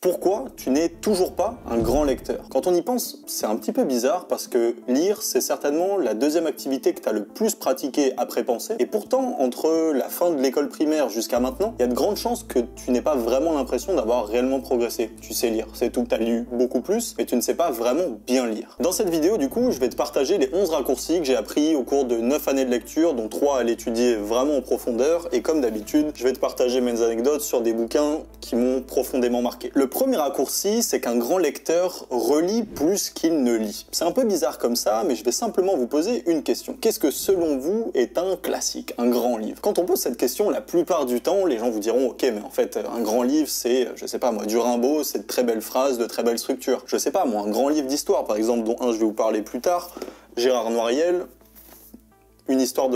Pourquoi tu n'es toujours pas un grand lecteur? Quand on y pense, c'est un petit peu bizarre parce que lire, c'est certainement la deuxième activité que tu as le plus pratiquée après penser. Et pourtant, entre la fin de l'école primaire jusqu'à maintenant, il y a de grandes chances que tu n'aies pas vraiment l'impression d'avoir réellement progressé. Tu sais lire, c'est tout, tu as lu beaucoup plus, mais tu ne sais pas vraiment bien lire. Dans cette vidéo, du coup, je vais te partager les 11 raccourcis que j'ai appris au cours de 9 années de lecture, dont 3 à l'étudier vraiment en profondeur. Et comme d'habitude, je vais te partager mes anecdotes sur des bouquins qui m'ont profondément marqué. Le premier raccourci, c'est qu'un grand lecteur relit plus qu'il ne lit. C'est un peu bizarre comme ça, mais je vais simplement vous poser une question. Qu'est-ce que selon vous est un classique, un grand livre? Quand on pose cette question, la plupart du temps, les gens vous diront « Ok, mais en fait, un grand livre, c'est, je sais pas moi, du Rimbaud, c'est de très belles phrases, de très belles structures. Je sais pas moi, un grand livre d'histoire, par exemple, dont un je vais vous parler plus tard, Gérard Noiriel, une histoire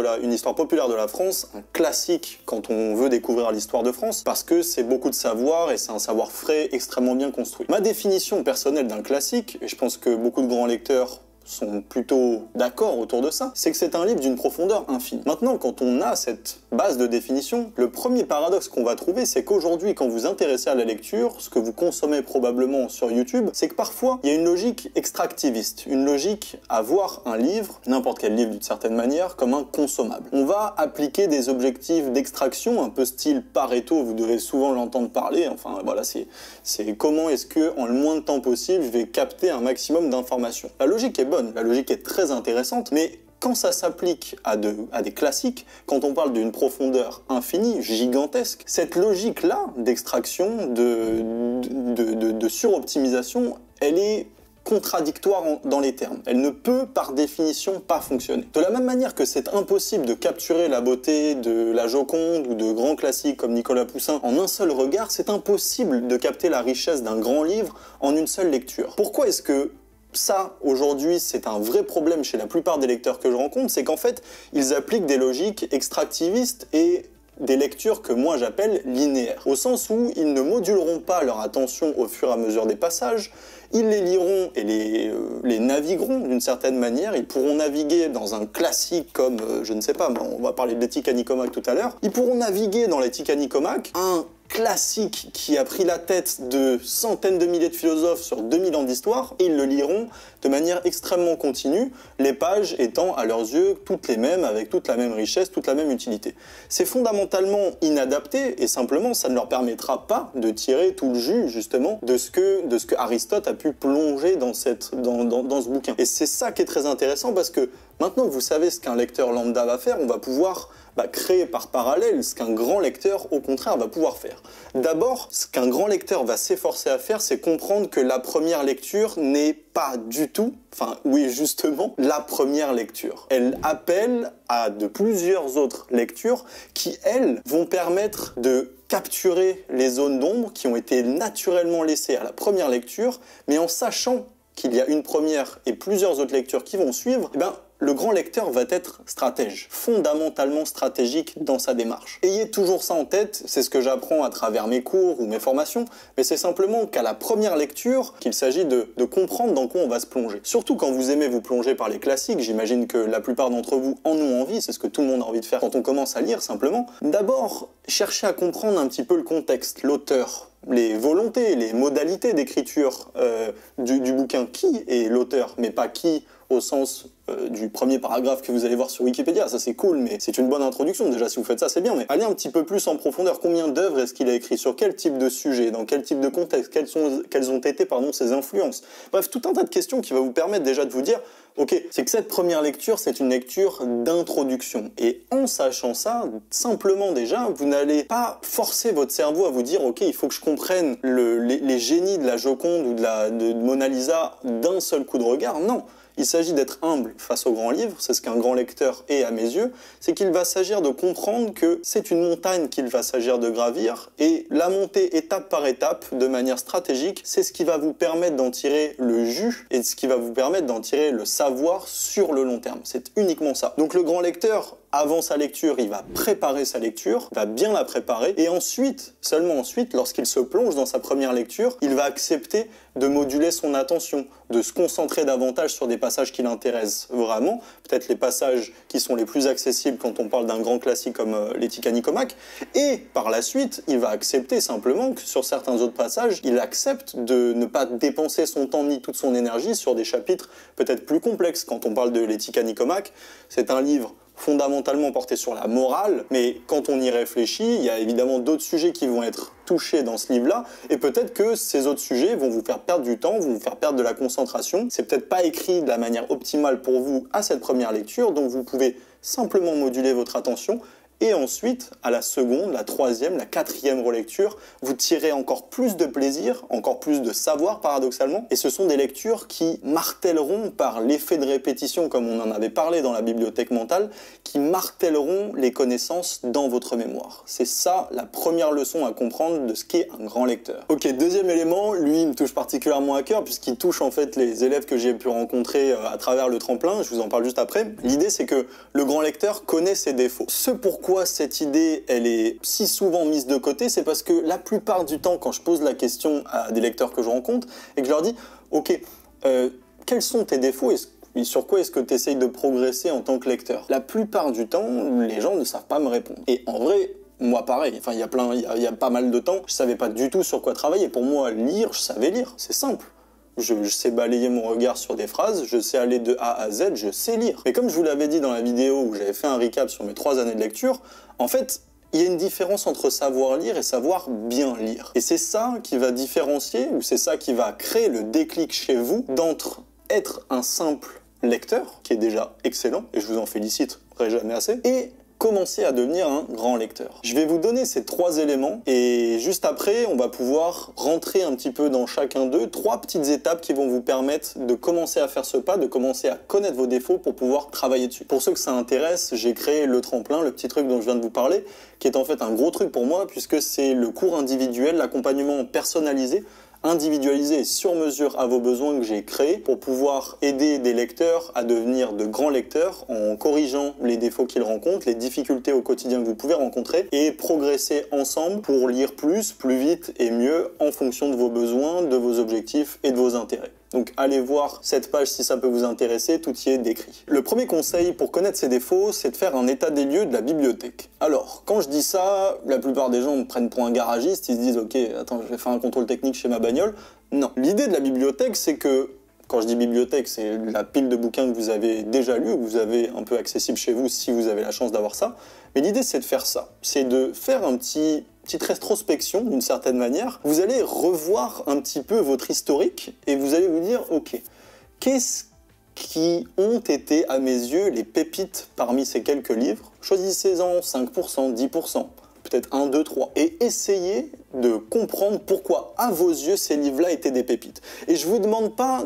populaire de la France, un classique quand on veut découvrir l'histoire de France, parce que c'est beaucoup de savoir et c'est un savoir frais extrêmement bien construit. Ma définition personnelle d'un classique, et je pense que beaucoup de grands lecteurs sont plutôt d'accord autour de ça, c'est que c'est un livre d'une profondeur infinie. Maintenant, quand on a cette base de définition, le premier paradoxe qu'on va trouver, c'est qu'aujourd'hui, quand vous intéressez à la lecture, ce que vous consommez probablement sur YouTube, c'est que parfois, il y a une logique extractiviste, une logique à voir un livre, n'importe quel livre d'une certaine manière, comme un consommable. On va appliquer des objectifs d'extraction, un peu style Pareto, vous devez souvent l'entendre parler, enfin voilà, c'est comment est-ce que, en le moins de temps possible, je vais capter un maximum d'informations. La logique est bonne, la logique est très intéressante, mais quand ça s'applique à des classiques, quand on parle d'une profondeur infinie, gigantesque, cette logique-là d'extraction, de suroptimisation, elle est contradictoire dans les termes. Elle ne peut, par définition, pas fonctionner. De la même manière que c'est impossible de capturer la beauté de la Joconde ou de grands classiques comme Nicolas Poussin en un seul regard, c'est impossible de capter la richesse d'un grand livre en une seule lecture. Pourquoi est-ce que ça, aujourd'hui, c'est un vrai problème chez la plupart des lecteurs que je rencontre, c'est qu'en fait, ils appliquent des logiques extractivistes et des lectures que moi j'appelle linéaires, au sens où ils ne moduleront pas leur attention au fur et à mesure des passages, ils les liront et les navigueront d'une certaine manière, ils pourront naviguer dans un classique comme, je ne sais pas, on va parler de l'éthique à Nicomaque tout à l'heure, ils pourront naviguer dans l'éthique à Nicomaque, un classique qui a pris la tête de centaines de milliers de philosophes sur 2000 ans d'histoire, et ils le liront de manière extrêmement continue, les pages étant à leurs yeux toutes les mêmes, avec toute la même richesse, toute la même utilité. C'est fondamentalement inadapté, et simplement ça ne leur permettra pas de tirer tout le jus, justement, de ce que Aristote a pu plonger dans ce bouquin. Et c'est ça qui est très intéressant, parce que maintenant que vous savez ce qu'un lecteur lambda va faire, on va pouvoir créer par parallèle ce qu'un grand lecteur, au contraire, va pouvoir faire. D'abord, ce qu'un grand lecteur va s'efforcer à faire, c'est comprendre que la première lecture n'est pas du tout, enfin oui justement, la première lecture. Elle appelle à de plusieurs autres lectures qui, elles, vont permettre de capturer les zones d'ombre qui ont été naturellement laissées à la première lecture, mais en sachant qu'il y a une première et plusieurs autres lectures qui vont suivre, le grand lecteur va être stratège, fondamentalement stratégique dans sa démarche. Ayez toujours ça en tête, c'est ce que j'apprends à travers mes cours ou mes formations, mais c'est simplement qu'à la première lecture qu'il s'agit de comprendre dans quoi on va se plonger. Surtout quand vous aimez vous plonger par les classiques, j'imagine que la plupart d'entre vous en ont envie, c'est ce que tout le monde a envie de faire quand on commence à lire simplement. D'abord, cherchez à comprendre un petit peu le contexte, l'auteur, les volontés, les modalités d'écriture du bouquin. Qui est l'auteur, mais pas qui au sens du premier paragraphe que vous allez voir sur Wikipédia. Ça c'est cool, mais c'est une bonne introduction. Déjà, si vous faites ça, c'est bien, mais allez un petit peu plus en profondeur. Combien d'œuvres est-ce qu'il a écrit? Sur quel type de sujet? Dans quel type de contexte? Quelles ont été ses influences? Bref, tout un tas de questions qui va vous permettre déjà de vous dire ok, c'est que cette première lecture, c'est une lecture d'introduction. Et en sachant ça, simplement déjà, vous n'allez pas forcer votre cerveau à vous dire ok, il faut que je comprenne les génies de la Joconde ou de Mona Lisa d'un seul coup de regard. Non. Il s'agit d'être humble face au grand livre, c'est ce qu'un grand lecteur est à mes yeux, c'est qu'il va s'agir de comprendre que c'est une montagne qu'il va s'agir de gravir, et la montée étape par étape, de manière stratégique, c'est ce qui va vous permettre d'en tirer le jus, et ce qui va vous permettre d'en tirer le savoir sur le long terme. C'est uniquement ça. Donc le grand lecteur, avant sa lecture, il va préparer sa lecture, va bien la préparer, et ensuite, seulement ensuite, lorsqu'il se plonge dans sa première lecture, il va accepter de moduler son attention, de se concentrer davantage sur des passages qui l'intéressent vraiment, peut-être les passages qui sont les plus accessibles quand on parle d'un grand classique comme l'Éthique à Nicomaque, et par la suite, il va accepter simplement que sur certains autres passages, il accepte de ne pas dépenser son temps ni toute son énergie sur des chapitres peut-être plus complexes. Quand on parle de l'Éthique à Nicomaque, c'est un livre fondamentalement porté sur la morale, mais quand on y réfléchit, il y a évidemment d'autres sujets qui vont être touchés dans ce livre-là, et peut-être que ces autres sujets vont vous faire perdre du temps, vont vous faire perdre de la concentration. C'est peut-être pas écrit de la manière optimale pour vous à cette première lecture, donc vous pouvez simplement moduler votre attention, et ensuite, à la seconde, la troisième, la quatrième relecture, vous tirez encore plus de plaisir, encore plus de savoir paradoxalement, et ce sont des lectures qui martelleront par l'effet de répétition, comme on en avait parlé dans la bibliothèque mentale, qui martelleront les connaissances dans votre mémoire. C'est ça la première leçon à comprendre de ce qu'est un grand lecteur. Ok, deuxième élément, lui il me touche particulièrement à cœur, puisqu'il touche en fait les élèves que j'ai pu rencontrer à travers le tremplin, je vous en parle juste après. L'idée c'est que le grand lecteur connaît ses défauts. Ce pourquoi cette idée elle est si souvent mise de côté, c'est parce que la plupart du temps quand je pose la question à des lecteurs que je rencontre et que je leur dis ok, quels sont tes défauts et sur quoi est-ce que tu essayes de progresser en tant que lecteur, la plupart du temps les gens ne savent pas me répondre. Et en vrai, moi pareil, enfin il y a pas mal de temps, je savais pas du tout sur quoi travailler. Pour moi lire, je savais lire, c'est simple. Je sais balayer mon regard sur des phrases, je sais aller de A à Z, je sais lire. Mais comme je vous l'avais dit dans la vidéo où j'avais fait un recap sur mes 3 années de lecture, en fait, il y a une différence entre savoir lire et savoir bien lire. Et c'est ça qui va différencier, ou c'est ça qui va créer le déclic chez vous d'entre être un simple lecteur, qui est déjà excellent, et je vous en félicite, jamais assez, et commencer à devenir un grand lecteur. Je vais vous donner ces 3 éléments et juste après, on va pouvoir rentrer un petit peu dans chacun d'eux, 3 petites étapes qui vont vous permettre de commencer à faire ce pas, de commencer à connaître vos défauts pour pouvoir travailler dessus. Pour ceux que ça intéresse, j'ai créé le tremplin, le petit truc dont je viens de vous parler, qui est en fait un gros truc pour moi puisque c'est le cours individuel, l'accompagnement personnalisé, individualisé et sur mesure à vos besoins que j'ai créé pour pouvoir aider des lecteurs à devenir de grands lecteurs en corrigeant les défauts qu'ils rencontrent, les difficultés au quotidien que vous pouvez rencontrer et progresser ensemble pour lire plus, plus vite et mieux en fonction de vos besoins, de vos objectifs et de vos intérêts. Donc allez voir cette page si ça peut vous intéresser, tout y est décrit. Le premier conseil pour connaître ses défauts, c'est de faire un état des lieux de la bibliothèque. Alors, quand je dis ça, la plupart des gens me prennent pour un garagiste, ils se disent « Ok, attends, je vais faire un contrôle technique chez ma bagnole ». Non. L'idée de la bibliothèque, c'est que, quand je dis bibliothèque, c'est la pile de bouquins que vous avez déjà lus, que vous avez un peu accessible chez vous si vous avez la chance d'avoir ça. Mais l'idée, c'est de faire ça. C'est de faire petite rétrospection d'une certaine manière. Vous allez revoir un petit peu votre historique et vous allez vous dire, ok, qu'est-ce qui ont été à mes yeux les pépites parmi ces quelques livres? Choisissez-en 5%, 10%, peut-être 1, 2, 3, et essayez de comprendre pourquoi, à vos yeux, ces livres-là étaient des pépites. Et je vous demande pas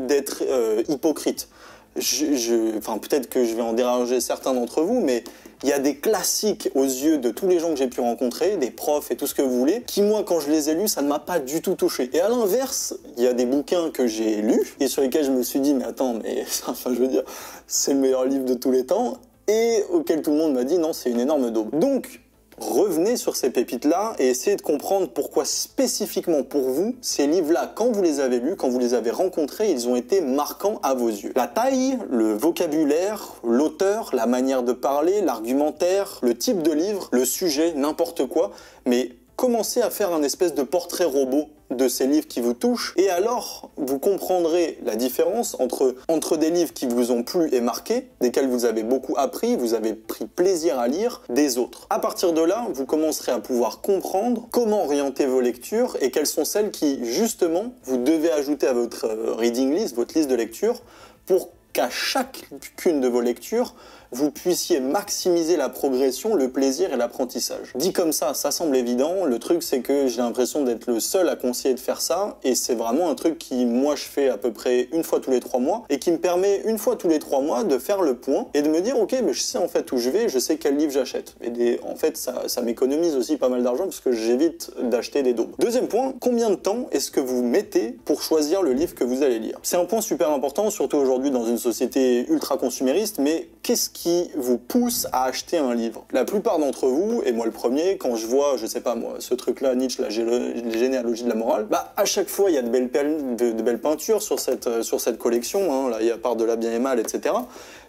d'être hypocrite. Enfin, peut-être que je vais en déranger certains d'entre vous, mais il y a des classiques aux yeux de tous les gens que j'ai pu rencontrer, des profs et tout ce que vous voulez, qui moi, quand je les ai lus, ça ne m'a pas du tout touché. Et à l'inverse, il y a des bouquins que j'ai lus et sur lesquels je me suis dit, mais attends, mais enfin, je veux dire, c'est le meilleur livre de tous les temps, et auquel tout le monde m'a dit, non, c'est une énorme daube. Donc, revenez sur ces pépites-là et essayez de comprendre pourquoi spécifiquement pour vous, ces livres-là, quand vous les avez lus, quand vous les avez rencontrés, ils ont été marquants à vos yeux. La taille, le vocabulaire, l'auteur, la manière de parler, l'argumentaire, le type de livre, le sujet, n'importe quoi, mais commencez à faire un espèce de portrait robot de ces livres qui vous touchent, et alors vous comprendrez la différence entre des livres qui vous ont plu et marqué, desquels vous avez beaucoup appris, vous avez pris plaisir à lire, des autres. À partir de là, vous commencerez à pouvoir comprendre comment orienter vos lectures et quelles sont celles qui, justement, vous devez ajouter à votre reading list, votre liste de lecture, pour qu'à chacune de vos lectures, vous puissiez maximiser la progression, le plaisir et l'apprentissage. Dit comme ça semble évident, le truc c'est que j'ai l'impression d'être le seul à conseiller de faire ça, et c'est vraiment un truc qui, moi, je fais à peu près une fois tous les 3 mois, et qui me permet, une fois tous les 3 mois, de faire le point, et de me dire, ok, mais je sais en fait où je vais, je sais quel livre j'achète. Et en fait, ça m'économise aussi pas mal d'argent, parce que j'évite d'acheter des daubes. Deuxième point, combien de temps est-ce que vous mettez pour choisir le livre que vous allez lire? C'est un point super important, surtout aujourd'hui dans une société société ultra consumériste, mais qu'est-ce qui vous pousse à acheter un livre? La plupart d'entre vous, et moi le premier, quand je vois, je sais pas moi, ce truc-là, Nietzsche, la généalogie de la morale, bah à chaque fois il y a de belles peintures sur cette collection, hein, là il y a Part de la bien et mal, etc.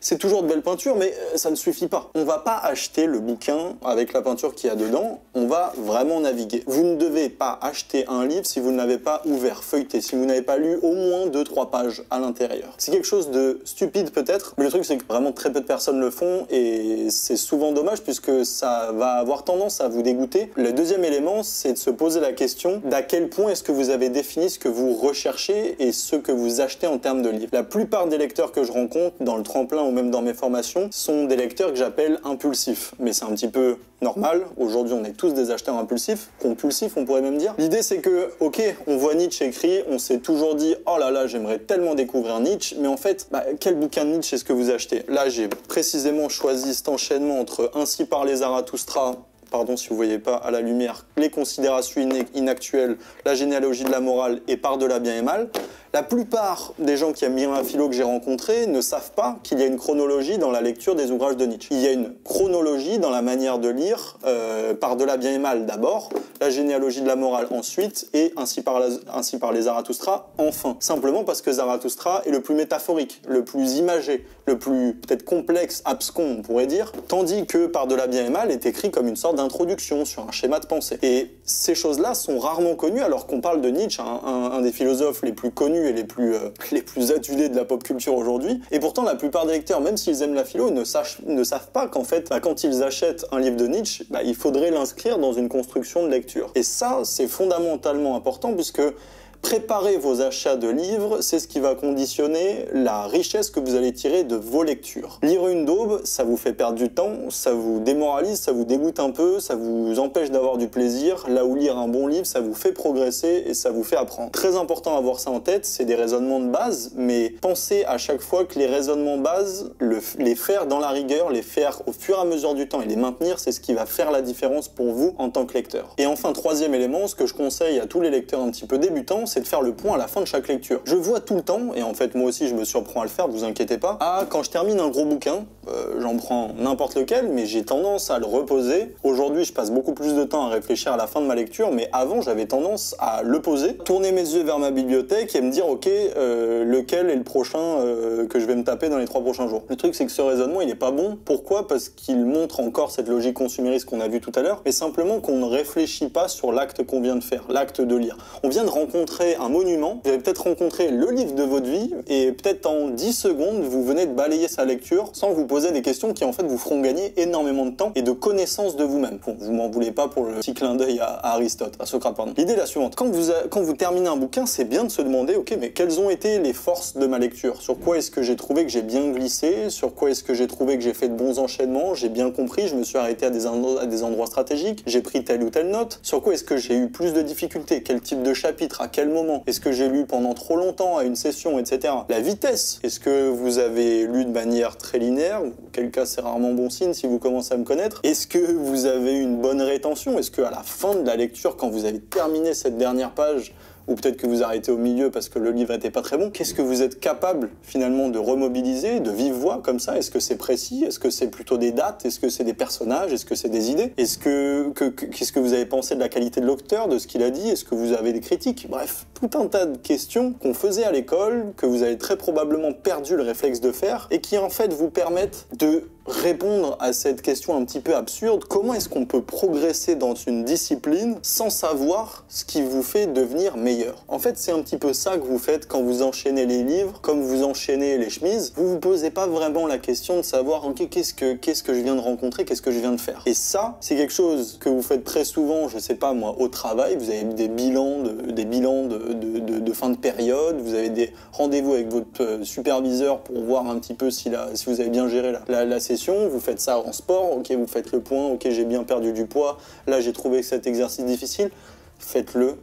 C'est toujours de belles peintures, mais ça ne suffit pas. On va pas acheter le bouquin avec la peinture qu'il y a dedans, on va vraiment naviguer. Vous ne devez pas acheter un livre si vous ne l'avez pas ouvert, feuilleté, si vous n'avez pas lu au moins 2-3 pages à l'intérieur. C'est quelque chose de stupide peut-être, mais le truc c'est que vraiment très peu de personnes le font et c'est souvent dommage puisque ça va avoir tendance à vous dégoûter. Le deuxième élément, c'est de se poser la question d'à quel point est-ce que vous avez défini ce que vous recherchez et ce que vous achetez en termes de livres. La plupart des lecteurs que je rencontre dans le tremplin ou même dans mes formations sont des lecteurs que j'appelle impulsifs. Mais c'est un petit peu normal. Aujourd'hui, on est tous des acheteurs impulsifs, compulsifs, on pourrait même dire. L'idée, c'est que, ok, on voit Nietzsche écrit, on s'est toujours dit, oh là là, j'aimerais tellement découvrir Nietzsche, mais en fait, quel bouquin de Nietzsche est-ce que vous achetez? Là, j'ai précisément choisi cet enchaînement entre Ainsi parlait Zarathustra, pardon si vous voyez pas à la lumière, les considérations inactuelles, la généalogie de la morale et Part de la bien et mal. La plupart des gens qui aiment bien la philo que j'ai rencontrés ne savent pas qu'il y a une chronologie dans la lecture des ouvrages de Nietzsche. Il y a une chronologie dans la manière de lire, Part de la bien et mal d'abord, la généalogie de la morale ensuite, et Ainsi parlait Zarathustra enfin. Simplement parce que Zarathustra est le plus métaphorique, le plus imagé, le plus peut-être complexe, abscon on pourrait dire, tandis que Part de la bien et mal est écrit comme une sorte d'introduction sur un schéma de pensée. Et ces choses-là sont rarement connues alors qu'on parle de Nietzsche, un des philosophes les plus connus et les plus adulés de la pop culture aujourd'hui. Et pourtant, la plupart des lecteurs, même s'ils aiment la philo, ne savent pas qu'en fait, quand ils achètent un livre de Nietzsche, il faudrait l'inscrire dans une construction de lecture. Et ça, c'est fondamentalement important puisque préparer vos achats de livres, c'est ce qui va conditionner la richesse que vous allez tirer de vos lectures. Lire une daube, ça vous fait perdre du temps, ça vous démoralise, ça vous dégoûte un peu, ça vous empêche d'avoir du plaisir, là où lire un bon livre, ça vous fait progresser et ça vous fait apprendre. Très important à avoir ça en tête, c'est des raisonnements de base, mais pensez à chaque fois que les raisonnements de base, les faire dans la rigueur, les faire au fur et à mesure du temps et les maintenir, c'est ce qui va faire la différence pour vous en tant que lecteur. Et enfin, troisième élément, ce que je conseille à tous les lecteurs un petit peu débutants, c'est de faire le point à la fin de chaque lecture. Je vois tout le temps, et en fait moi aussi je me surprends à le faire, vous inquiétez pas, quand je termine un gros bouquin, j'en prends n'importe lequel, mais j'ai tendance à le reposer. Aujourd'hui je passe beaucoup plus de temps à réfléchir à la fin de ma lecture, mais avant j'avais tendance à le poser, tourner mes yeux vers ma bibliothèque et me dire ok, lequel est le prochain que je vais me taper dans les 3 prochains jours. Le truc c'est que ce raisonnement il est pas bon. Pourquoi? Parce qu'il montre encore cette logique consumériste qu'on a vue tout à l'heure, mais simplement qu'on ne réfléchit pas sur l'acte qu'on vient de faire, l'acte de lire. On vient de rencontrer un monument, vous avez peut-être rencontré le livre de votre vie et peut-être en 10 secondes vous venez de balayer sa lecture sans vous poser des questions qui en fait vous feront gagner énormément de temps et de connaissance de vous-même. Bon, vous m'en voulez pas pour le petit clin d'œil à Aristote, à Socrate pardon. L'idée est la suivante, quand vous terminez un bouquin, c'est bien de se demander ok mais quelles ont été les forces de ma lecture, sur quoi est-ce que j'ai trouvé que j'ai bien glissé, sur quoi est-ce que j'ai trouvé que j'ai fait de bons enchaînements, j'ai bien compris, je me suis arrêté à des endroits stratégiques, j'ai pris telle ou telle note, sur quoi est-ce que j'ai eu plus de difficultés, quel type de chapitre, à quel moment, est-ce que j'ai lu pendant trop longtemps à une session, etc. La vitesse, est-ce que vous avez lu de manière très linéaire, auquel cas c'est rarement bon signe si vous commencez à me connaître. Est-ce que vous avez une bonne rétention, est-ce qu'à la fin de la lecture, quand vous avez terminé cette dernière page, ou peut-être que vous arrêtez au milieu parce que le livre n'était pas très bon, qu'est-ce que vous êtes capable finalement de remobiliser, de vive voix comme ça? Est-ce que c'est précis? Est-ce que c'est plutôt des dates? Est-ce que c'est des personnages? Est-ce que c'est des idées? Qu'est-ce que vous avez pensé de la qualité de l'auteur, de ce qu'il a dit? Est-ce que vous avez des critiques? Bref, tout un tas de questions qu'on faisait à l'école, que vous avez très probablement perdu le réflexe de faire, et qui en fait vous permettent de répondre à cette question un petit peu absurde. Comment est-ce qu'on peut progresser dans une discipline sans savoir ce qui vous fait devenir meilleur? En fait, c'est un petit peu ça que vous faites quand vous enchaînez les livres, comme vous enchaînez les chemises. Vous vous posez pas vraiment la question de savoir ok, qu'est-ce que je viens de rencontrer, qu'est-ce que je viens de faire. Et ça, c'est quelque chose que vous faites très souvent, je sais pas moi, au travail. Vous avez des bilans de fin de période, vous avez des rendez-vous avec votre superviseur pour voir un petit peu si vous avez bien géré la session. Vous faites ça en sport, ok, vous faites le point, ok, j'ai bien perdu du poids, là j'ai trouvé cet exercice difficile, faites-le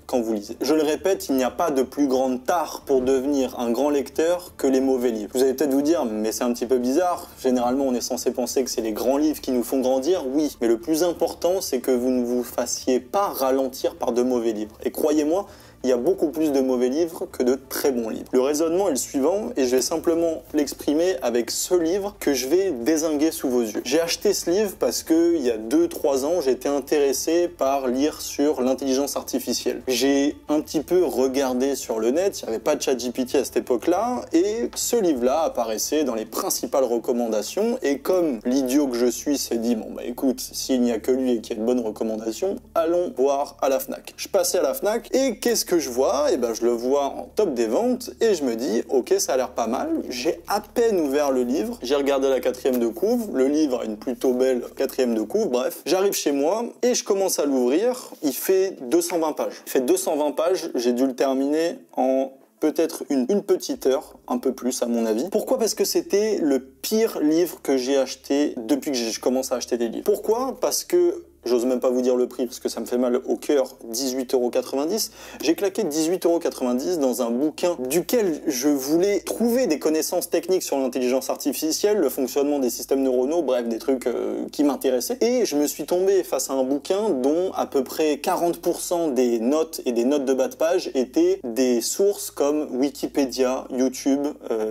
quand vous lisez. Je le répète, il n'y a pas de plus grande tare pour devenir un grand lecteur que les mauvais livres. Vous allez peut-être vous dire, mais c'est un petit peu bizarre, généralement on est censé penser que c'est les grands livres qui nous font grandir, oui, mais le plus important c'est que vous ne vous fassiez pas ralentir par de mauvais livres. Et croyez-moi, il y a beaucoup plus de mauvais livres que de très bons livres. Le raisonnement est le suivant, et je vais simplement l'exprimer avec ce livre que je vais dézinguer sous vos yeux. J'ai acheté ce livre parce que il y a 2-3 ans, j'étais intéressé par lire sur l'intelligence artificielle. J'ai un petit peu regardé sur le net, il n'y avait pas de ChatGPT à cette époque-là, et ce livre-là apparaissait dans les principales recommandations, et comme l'idiot que je suis s'est dit, bon bah écoute, s'il n'y a que lui et qu'il y a une bonne recommandation, allons voir à la Fnac. Je passais à la Fnac, et qu'est-ce que je vois? Et ben je le vois en top des ventes, et je me dis, ok, ça a l'air pas mal. J'ai à peine ouvert le livre, j'ai regardé la 4e de couve, le livre a une plutôt belle 4e de couve, bref. J'arrive chez moi, et je commence à l'ouvrir, il fait 220 pages. Il fait 220 pages, j'ai dû le terminer en peut-être une petite heure, un peu plus à mon avis. Pourquoi? Parce que c'était le pire livre que j'ai acheté depuis que je commence à acheter des livres. Pourquoi? Parce que j'ose même pas vous dire le prix parce que ça me fait mal au cœur, 18,90 €. J'ai claqué 18,90 € dans un bouquin duquel je voulais trouver des connaissances techniques sur l'intelligence artificielle, le fonctionnement des systèmes neuronaux, bref, des trucs qui m'intéressaient. Et je me suis tombé face à un bouquin dont à peu près 40% des notes et des notes de bas de page étaient des sources comme Wikipédia, YouTube,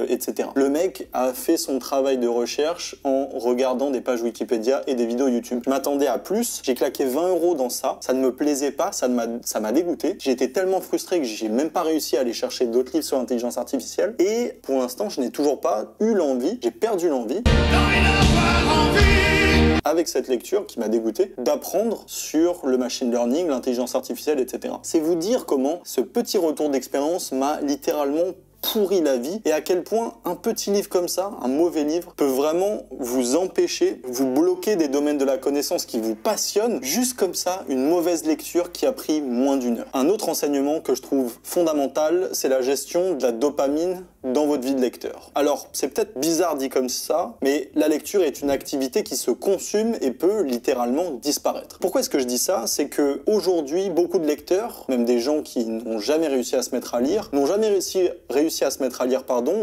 etc. Le mec a fait son travail de recherche en regardant des pages Wikipédia et des vidéos YouTube. Je m'attendais à plus. J'ai claqué 20 € dans ça. Ça ne me plaisait pas, ça m'a dégoûté. J'ai été tellement frustré que j'ai même pas réussi à aller chercher d'autres livres sur l'intelligence artificielle. Et pour l'instant, je n'ai toujours pas eu l'envie, j'ai perdu l'envie, avec cette lecture qui m'a dégoûté, d'apprendre sur le machine learning, l'intelligence artificielle, etc. C'est vous dire comment ce petit retour d'expérience m'a littéralement pourri la vie, et à quel point un petit livre comme ça, un mauvais livre, peut vraiment vous empêcher, vous bloquer des domaines de la connaissance qui vous passionnent, juste comme ça, une mauvaise lecture qui a pris moins d'1 heure. Un autre enseignement que je trouve fondamental, c'est la gestion de la dopamine dans votre vie de lecteur. Alors, c'est peut-être bizarre dit comme ça, mais la lecture est une activité qui se consume et peut littéralement disparaître. Pourquoi est-ce que je dis ça? C'est que aujourd'hui, beaucoup de lecteurs, même des gens qui n'ont jamais réussi à se mettre à lire, ou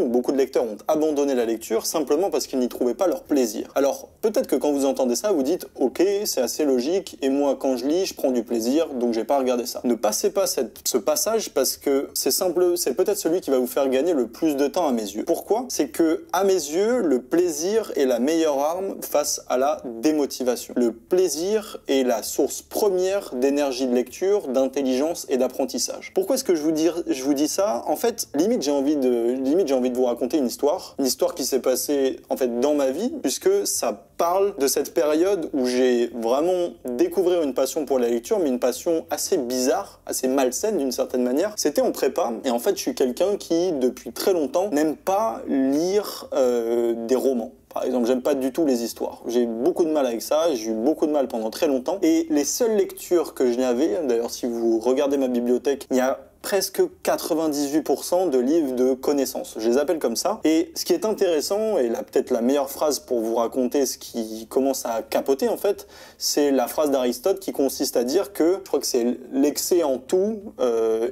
beaucoup de lecteurs ont abandonné la lecture simplement parce qu'ils n'y trouvaient pas leur plaisir. Alors, peut-être que quand vous entendez ça, vous dites « Ok, c'est assez logique, et moi, quand je lis, je prends du plaisir, donc j'ai pas regardé ça. » Ne passez pas ce passage parce que c'est simple, c'est peut-être celui qui va vous faire gagner le plus de temps à mes yeux. Pourquoi? C'est que, à mes yeux, le plaisir est la meilleure arme face à la démotivation. Le plaisir est la source première d'énergie de lecture, d'intelligence et d'apprentissage. Pourquoi est-ce que je vous dis ça? En fait, limite j'ai envie de vous raconter une histoire qui s'est passée en fait dans ma vie, puisque ça parle de cette période où j'ai vraiment découvert une passion pour la lecture, mais une passion assez bizarre, assez malsaine d'une certaine manière. C'était en prépa, et en fait je suis quelqu'un qui depuis très longtemps n'aime pas lire des romans. Par exemple, j'aime pas du tout les histoires. J'ai eu beaucoup de mal avec ça, j'ai eu beaucoup de mal pendant très longtemps. Et les seules lectures que je n'avais, d'ailleurs si vous regardez ma bibliothèque, il y a presque 98% de livres de connaissances. Je les appelle comme ça. Et ce qui est intéressant, et là peut-être la meilleure phrase pour vous raconter ce qui commence à capoter en fait, c'est la phrase d'Aristote qui consiste à dire que, je crois que c'est l'excès en tout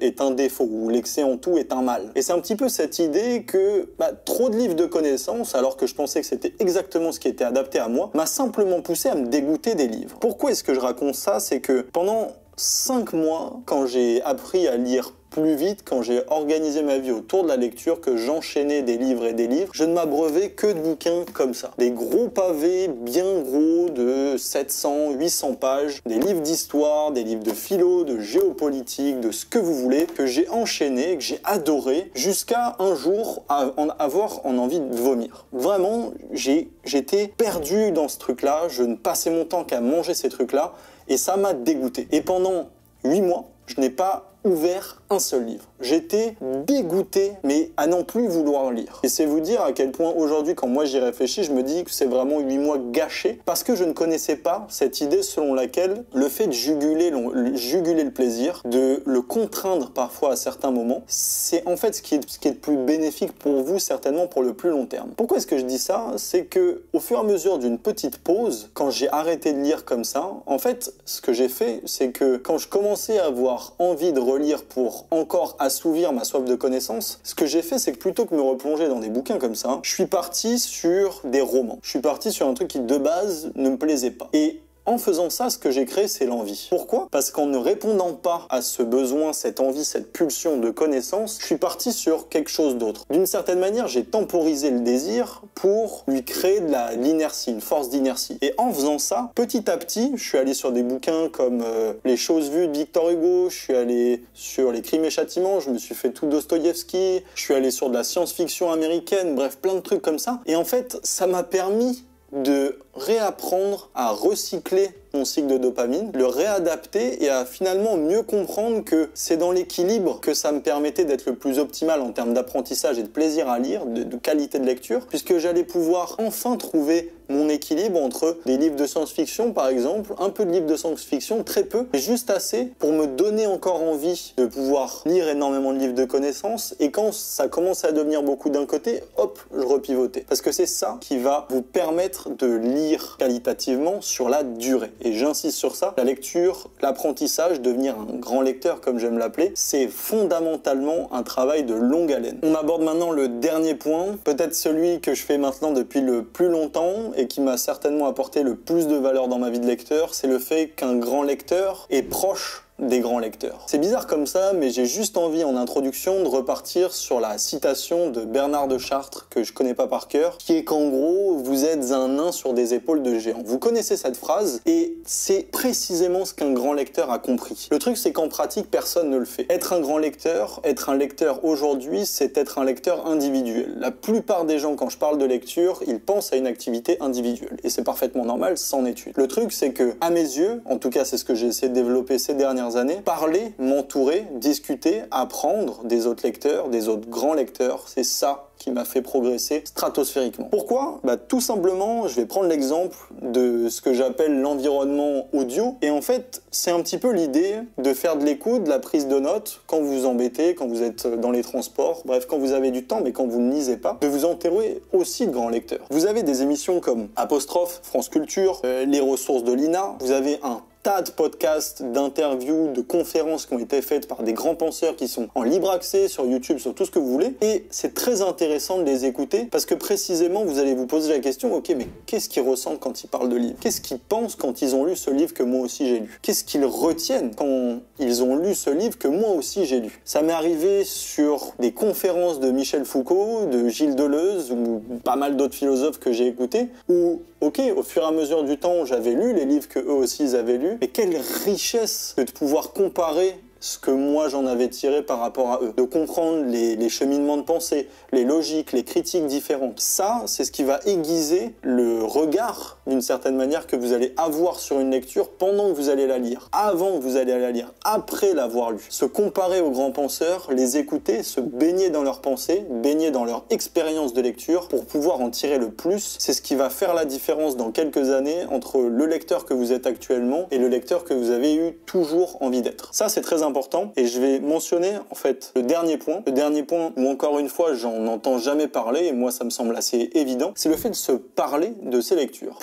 est un défaut, ou l'excès en tout est un mal. Et c'est un petit peu cette idée que trop de livres de connaissances, alors que je pensais que c'était exactement ce qui était adapté à moi, m'a simplement poussé à me dégoûter des livres. Pourquoi est-ce que je raconte ça? C'est que pendant 5 mois, quand j'ai appris à lire plus vite, quand j'ai organisé ma vie autour de la lecture, que j'enchaînais des livres et des livres, je ne m'abreuvais que de bouquins comme ça. Des gros pavés bien gros de 700, 800 pages, des livres d'histoire, des livres de philo, de géopolitique, de ce que vous voulez, que j'ai enchaîné, que j'ai adoré, jusqu'à un jour avoir envie de vomir. Vraiment, j'étais perdu dans ce truc-là, je ne passais mon temps qu'à manger ces trucs-là, et ça m'a dégoûté. Et pendant 8 mois, je n'ai pas ouvert un seul livre. J'étais dégoûté, mais à n'en plus vouloir lire. Et c'est vous dire à quel point aujourd'hui, quand moi j'y réfléchis, je me dis que c'est vraiment 8 mois gâchés, parce que je ne connaissais pas cette idée selon laquelle le fait de juguler le plaisir, de le contraindre parfois à certains moments, c'est en fait ce qui est le plus bénéfique pour vous, certainement pour le plus long terme. Pourquoi est-ce que je dis ça? C'est que au fur et à mesure d'une petite pause, quand j'ai arrêté de lire comme ça, en fait, ce que j'ai fait, c'est que quand je commençais à avoir envie de relire pour encore assouvir ma soif de connaissances, ce que j'ai fait, c'est que plutôt que me replonger dans des bouquins comme ça, je suis parti sur des romans. Je suis parti sur un truc qui, de base, ne me plaisait pas. Et en faisant ça, ce que j'ai créé, c'est l'envie. Pourquoi? Parce qu'en ne répondant pas à ce besoin, cette envie, cette pulsion de connaissance, je suis parti sur quelque chose d'autre. D'une certaine manière, j'ai temporisé le désir pour lui créer de l'inertie, une force d'inertie. Et en faisant ça, petit à petit, je suis allé sur des bouquins comme Les choses vues de Victor Hugo, je suis allé sur Les crimes et châtiments, je me suis fait tout Dostoïevski, je suis allé sur de la science-fiction américaine, bref, plein de trucs comme ça. Et en fait, ça m'a permis de réapprendre à recycler mon cycle de dopamine, le réadapter et à finalement mieux comprendre que c'est dans l'équilibre que ça me permettait d'être le plus optimal en termes d'apprentissage et de plaisir à lire, de qualité de lecture, puisque j'allais pouvoir enfin trouver mon équilibre entre des livres de science-fiction par exemple, un peu de livres de science-fiction, très peu, mais juste assez pour me donner encore envie de pouvoir lire énormément de livres de connaissances, et quand ça commence à devenir beaucoup d'un côté, hop, je repivotais. Parce que c'est ça qui va vous permettre de lire qualitativement sur la durée. Et j'insiste sur ça, la lecture, l'apprentissage, devenir un grand lecteur comme j'aime l'appeler, c'est fondamentalement un travail de longue haleine. On aborde maintenant le dernier point, peut-être celui que je fais maintenant depuis le plus longtemps et qui m'a certainement apporté le plus de valeur dans ma vie de lecteur, c'est le fait qu'un grand lecteur est proche des grands lecteurs. C'est bizarre comme ça, mais j'ai juste envie en introduction de repartir sur la citation de Bernard de Chartres, que je connais pas par cœur, qui est qu'en gros, vous êtes un nain sur des épaules de géants. Vous connaissez cette phrase, et c'est précisément ce qu'un grand lecteur a compris. Le truc, c'est qu'en pratique, personne ne le fait. Être un grand lecteur, être un lecteur aujourd'hui, c'est être un lecteur individuel. La plupart des gens, quand je parle de lecture, ils pensent à une activité individuelle, et c'est parfaitement normal, c'en est une. Le truc, c'est que, à mes yeux, en tout cas c'est ce que j'ai essayé de développer ces dernières années, parler, m'entourer, discuter, apprendre des autres lecteurs, des autres grands lecteurs, c'est ça qui m'a fait progresser stratosphériquement. Pourquoi? Tout simplement, je vais prendre l'exemple de ce que j'appelle l'environnement audio, et en fait, c'est un petit peu l'idée de faire de l'écoute, de la prise de notes, quand vous vous embêtez, quand vous êtes dans les transports, bref, quand vous avez du temps, mais quand vous ne lisez pas, de vous entourer aussi de grands lecteurs. Vous avez des émissions comme Apostrophe, France Culture, les ressources de l'INA, vous avez un tas de podcasts, d'interviews, de conférences qui ont été faites par des grands penseurs qui sont en libre accès sur YouTube, sur tout ce que vous voulez, et c'est très intéressant de les écouter parce que précisément vous allez vous poser la question, ok, mais qu'est-ce qu'ils ressentent quand ils parlent de livres? Qu'est-ce qu'ils pensent quand ils ont lu ce livre que moi aussi j'ai lu? Qu'est-ce qu'ils retiennent quand ils ont lu ce livre que moi aussi j'ai lu? Ça m'est arrivé sur des conférences de Michel Foucault, de Gilles Deleuze ou pas mal d'autres philosophes que j'ai écoutés, où ok, au fur et à mesure du temps, j'avais lu les livres que eux aussi ils avaient lus, mais quelle richesse que de pouvoir comparer ce que moi j'en avais tiré par rapport à eux, de comprendre les cheminements de pensée, les logiques, les critiques différentes. Ça, c'est ce qui va aiguiser le regard, d'une certaine manière, que vous allez avoir sur une lecture pendant que vous allez la lire, avant que vous allez la lire, après l'avoir lue. Se comparer aux grands penseurs, les écouter, se baigner dans leurs pensées, baigner dans leur expérience de lecture pour pouvoir en tirer le plus, c'est ce qui va faire la différence dans quelques années entre le lecteur que vous êtes actuellement et le lecteur que vous avez eu toujours envie d'être. Ça, c'est très important. Et je vais mentionner en fait le dernier point où encore une fois j'en entends jamais parler, et moi ça me semble assez évident, c'est le fait de se parler de ses lectures.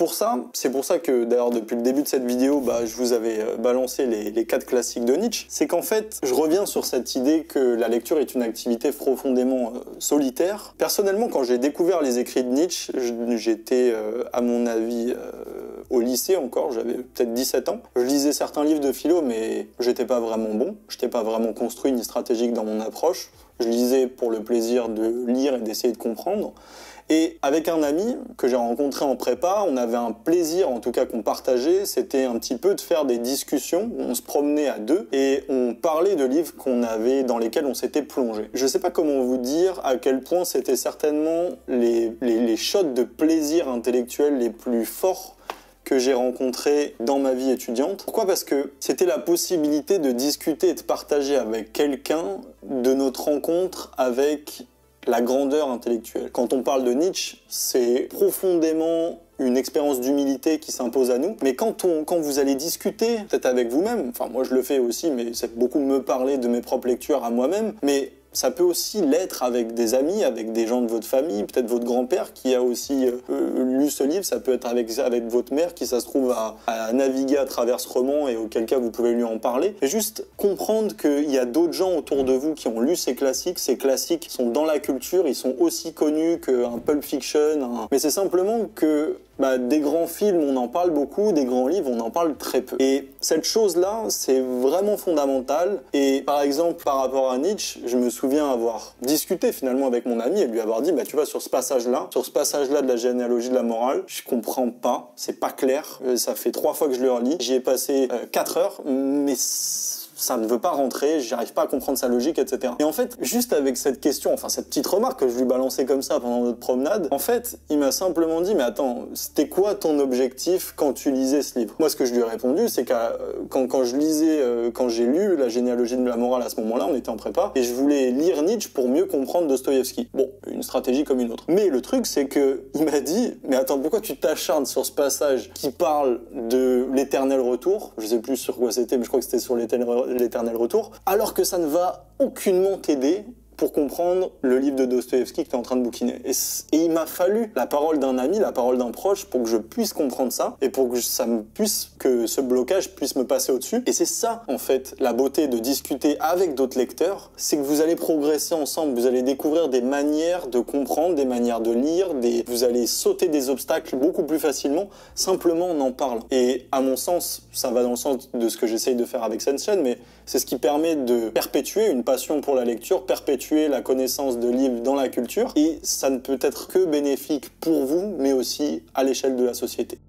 C'est pour ça que d'ailleurs depuis le début de cette vidéo, je vous avais balancé les 4 classiques de Nietzsche, c'est qu'en fait je reviens sur cette idée que la lecture est une activité profondément solitaire. Personnellement, quand j'ai découvert les écrits de Nietzsche, j'étais à mon avis au lycée encore, j'avais peut-être 17 ans. Je lisais certains livres de philo, mais j'étais pas vraiment bon. J'étais pas vraiment construit ni stratégique dans mon approche. Je lisais pour le plaisir de lire et d'essayer de comprendre. Et avec un ami que j'ai rencontré en prépa, on avait un plaisir, en tout cas qu'on partageait, c'était un petit peu de faire des discussions. On se promenait à deux et on parlait de livres dans lesquels on s'était plongé. Je sais pas comment vous dire à quel point c'était certainement les shots de plaisir intellectuel les plus forts que j'ai rencontré dans ma vie étudiante. Pourquoi? Parce que c'était la possibilité de discuter et de partager avec quelqu'un de notre rencontre avec la grandeur intellectuelle. Quand on parle de Nietzsche, c'est profondément une expérience d'humilité qui s'impose à nous. Mais quand vous allez discuter, peut-être avec vous-même, enfin moi je le fais aussi, mais c'est beaucoup me parler de mes propres lectures à moi-même, mais ça peut aussi l'être avec des amis, avec des gens de votre famille, peut-être votre grand-père qui a aussi lu ce livre, ça peut être avec votre mère qui, ça se trouve, a navigué à travers ce roman et auquel cas vous pouvez lui en parler. Et juste comprendre qu'il y a d'autres gens autour de vous qui ont lu ces classiques sont dans la culture, ils sont aussi connus qu'un Pulp Fiction, mais c'est simplement que des grands films, on en parle beaucoup, des grands livres, on en parle très peu. Et cette chose-là, c'est vraiment fondamental. Et par exemple, par rapport à Nietzsche, je me souviens avoir discuté finalement avec mon ami et lui avoir dit, tu vois, sur ce passage-là de la généalogie de la morale, je comprends pas, c'est pas clair, ça fait 3 fois que je le relis, j'y ai passé 4 heures, mais ça ne veut pas rentrer, j'arrive pas à comprendre sa logique, etc. Et en fait, juste avec cette question, enfin cette petite remarque que je lui balançais comme ça pendant notre promenade, en fait, il m'a simplement dit, mais attends, c'était quoi ton objectif quand tu lisais ce livre? Moi, ce que je lui ai répondu, c'est que quand j'ai lu la généalogie de la morale à ce moment-là, on était en prépa, et je voulais lire Nietzsche pour mieux comprendre Dostoïevski. Bon, une stratégie comme une autre. Mais le truc, c'est que il m'a dit, mais attends, pourquoi tu t'acharnes sur ce passage qui parle de l'éternel retour? Je sais plus sur quoi c'était, mais je crois que c'était sur l'éternel retour, alors que ça ne va aucunement t'aider pour comprendre le livre de Dostoïevski que tu es en train de bouquiner. Et il m'a fallu la parole d'un ami, la parole d'un proche pour que je puisse comprendre ça et pour que que ce blocage puisse me passer au-dessus. Et c'est ça, en fait, la beauté de discuter avec d'autres lecteurs, c'est que vous allez progresser ensemble, vous allez découvrir des manières de comprendre, des manières de lire, vous allez sauter des obstacles beaucoup plus facilement, simplement en en parlant. Et à mon sens, ça va dans le sens de ce que j'essaye de faire avec Sensen, mais c'est ce qui permet de perpétuer une passion pour la lecture, perpétuer la connaissance de livres dans la culture, et ça ne peut être que bénéfique pour vous, mais aussi à l'échelle de la société.